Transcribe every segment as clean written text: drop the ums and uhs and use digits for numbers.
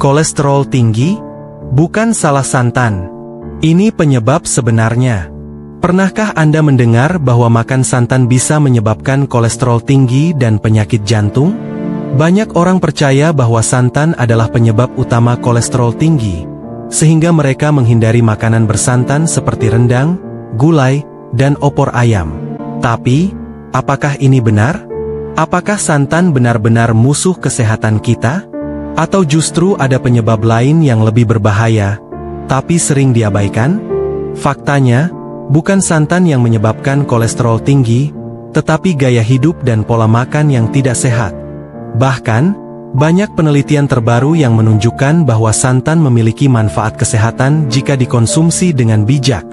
Kolesterol tinggi? Bukan salah santan. Ini penyebab sebenarnya. Pernahkah Anda mendengar bahwa makan santan bisa menyebabkan kolesterol tinggi dan penyakit jantung? Banyak orang percaya bahwa santan adalah penyebab utama kolesterol tinggi, sehingga mereka menghindari makanan bersantan seperti rendang, gulai, dan opor ayam. Tapi, apakah ini benar? Apakah santan benar-benar musuh kesehatan kita? Atau justru ada penyebab lain yang lebih berbahaya, tapi sering diabaikan? Faktanya, bukan santan yang menyebabkan kolesterol tinggi, tetapi gaya hidup dan pola makan yang tidak sehat. Bahkan, banyak penelitian terbaru yang menunjukkan bahwa santan memiliki manfaat kesehatan jika dikonsumsi dengan bijak.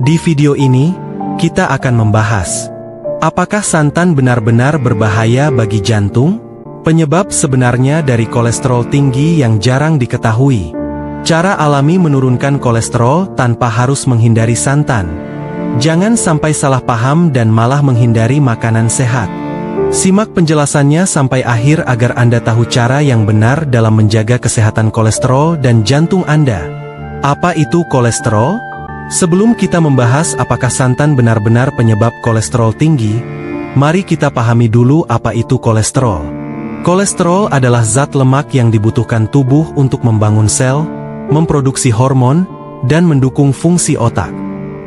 Di video ini, kita akan membahas, apakah santan benar-benar berbahaya bagi jantung? Penyebab sebenarnya dari kolesterol tinggi yang jarang diketahui. Cara alami menurunkan kolesterol tanpa harus menghindari santan. Jangan sampai salah paham dan malah menghindari makanan sehat. Simak penjelasannya sampai akhir agar Anda tahu cara yang benar dalam menjaga kesehatan kolesterol dan jantung Anda. Apa itu kolesterol? Sebelum kita membahas apakah santan benar-benar penyebab kolesterol tinggi, mari kita pahami dulu apa itu kolesterol. Kolesterol adalah zat lemak yang dibutuhkan tubuh untuk membangun sel, memproduksi hormon, dan mendukung fungsi otak.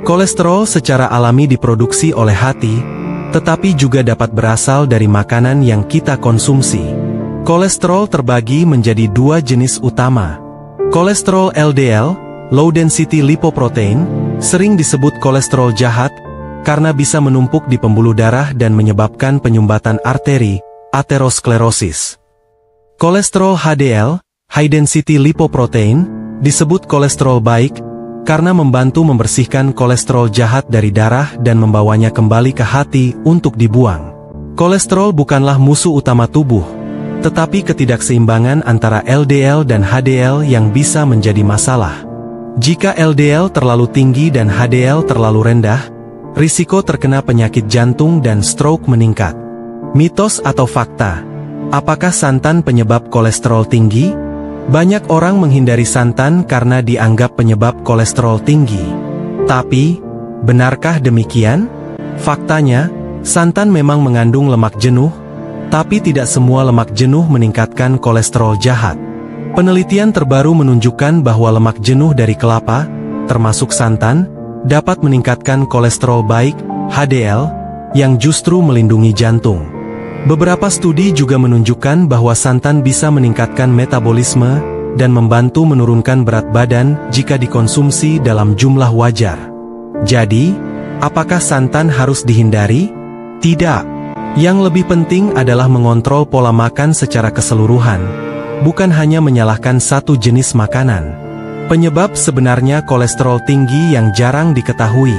Kolesterol secara alami diproduksi oleh hati, tetapi juga dapat berasal dari makanan yang kita konsumsi. Kolesterol terbagi menjadi dua jenis utama. Kolesterol LDL, low density lipoprotein, sering disebut kolesterol jahat, karena bisa menumpuk di pembuluh darah dan menyebabkan penyumbatan arteri, aterosklerosis. Kolesterol HDL, high density lipoprotein, disebut kolesterol baik, karena membantu membersihkan kolesterol jahat dari darah dan membawanya kembali ke hati untuk dibuang. Kolesterol bukanlah musuh utama tubuh, tetapi ketidakseimbangan antara LDL dan HDL yang bisa menjadi masalah. Jika LDL terlalu tinggi dan HDL terlalu rendah, risiko terkena penyakit jantung dan stroke meningkat. Mitos atau fakta? Apakah santan penyebab kolesterol tinggi? Banyak orang menghindari santan karena dianggap penyebab kolesterol tinggi. Tapi, benarkah demikian? Faktanya, santan memang mengandung lemak jenuh, tapi tidak semua lemak jenuh meningkatkan kolesterol jahat. Penelitian terbaru menunjukkan bahwa lemak jenuh dari kelapa, termasuk santan, dapat meningkatkan kolesterol baik, HDL, yang justru melindungi jantung. Beberapa studi juga menunjukkan bahwa santan bisa meningkatkan metabolisme dan membantu menurunkan berat badan jika dikonsumsi dalam jumlah wajar. Jadi, apakah santan harus dihindari? Tidak. Yang lebih penting adalah mengontrol pola makan secara keseluruhan, bukan hanya menyalahkan satu jenis makanan. Penyebab sebenarnya kolesterol tinggi yang jarang diketahui.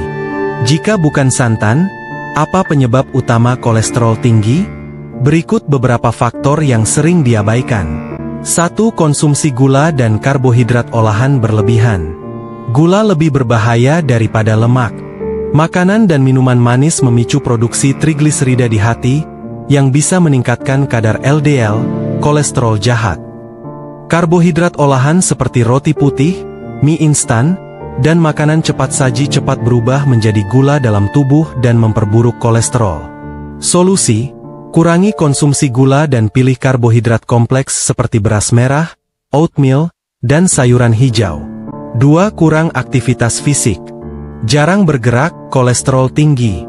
Jika bukan santan, apa penyebab utama kolesterol tinggi? Berikut beberapa faktor yang sering diabaikan. 1. Konsumsi gula dan karbohidrat olahan berlebihan. Gula lebih berbahaya daripada lemak. Makanan dan minuman manis memicu produksi trigliserida di hati, yang bisa meningkatkan kadar LDL, kolesterol jahat. Karbohidrat olahan seperti roti putih, mie instan, dan makanan cepat saji cepat berubah menjadi gula dalam tubuh dan memperburuk kolesterol. Solusi: kurangi konsumsi gula dan pilih karbohidrat kompleks seperti beras merah, oatmeal, dan sayuran hijau. 2. Kurang aktivitas fisik. Jarang bergerak, kolesterol tinggi.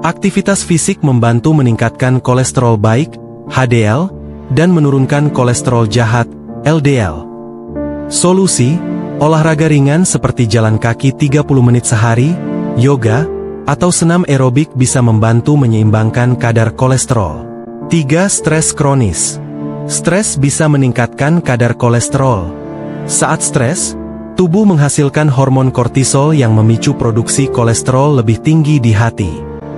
Aktivitas fisik membantu meningkatkan kolesterol baik, HDL, dan menurunkan kolesterol jahat, LDL. Solusi: olahraga ringan seperti jalan kaki 30 menit sehari, yoga, atau senam aerobik bisa membantu menyeimbangkan kadar kolesterol. 3. Stres kronis. Stres bisa meningkatkan kadar kolesterol. Saat stres, tubuh menghasilkan hormon kortisol yang memicu produksi kolesterol lebih tinggi di hati.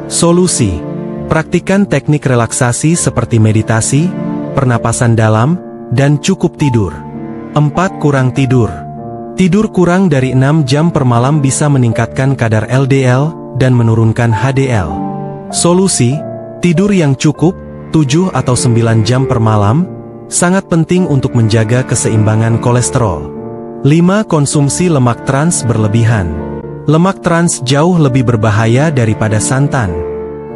Solusi: praktikkan teknik relaksasi seperti meditasi, pernapasan dalam, dan cukup tidur. 4. Kurang tidur. Tidur kurang dari 6 jam per malam bisa meningkatkan kadar LDL dan menurunkan HDL. Solusi: tidur yang cukup, 7 atau 9 jam per malam, Sangat penting untuk menjaga keseimbangan kolesterol. 5. Konsumsi lemak trans berlebihan. Lemak trans jauh lebih berbahaya daripada santan.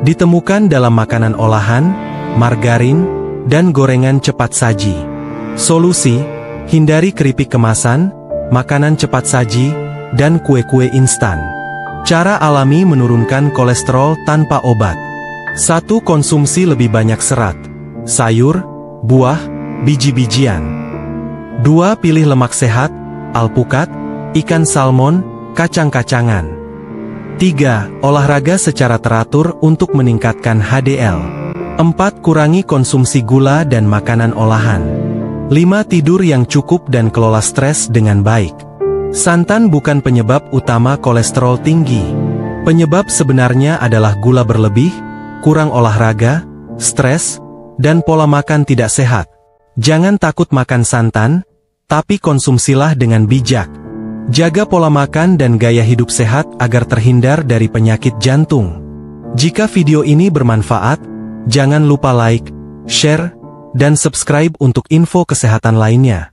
Ditemukan dalam makanan olahan, margarin, dan gorengan cepat saji. Solusi: hindari keripik kemasan, makanan cepat saji, dan kue-kue instan. Cara alami menurunkan kolesterol tanpa obat. 1. Konsumsi lebih banyak serat, sayur, buah, biji-bijian. 2. Pilih lemak sehat, alpukat, ikan salmon, kacang-kacangan. 3. Olahraga secara teratur untuk meningkatkan HDL. 4. Kurangi konsumsi gula dan makanan olahan. 5. Tidur yang cukup dan kelola stres dengan baik. Santan bukan penyebab utama kolesterol tinggi. Penyebab sebenarnya adalah gula berlebih, kurang olahraga, stres, dan pola makan tidak sehat. Jangan takut makan santan, tapi konsumsilah dengan bijak. Jaga pola makan dan gaya hidup sehat agar terhindar dari penyakit jantung. Jika video ini bermanfaat, jangan lupa like, share, dan subscribe untuk info kesehatan lainnya.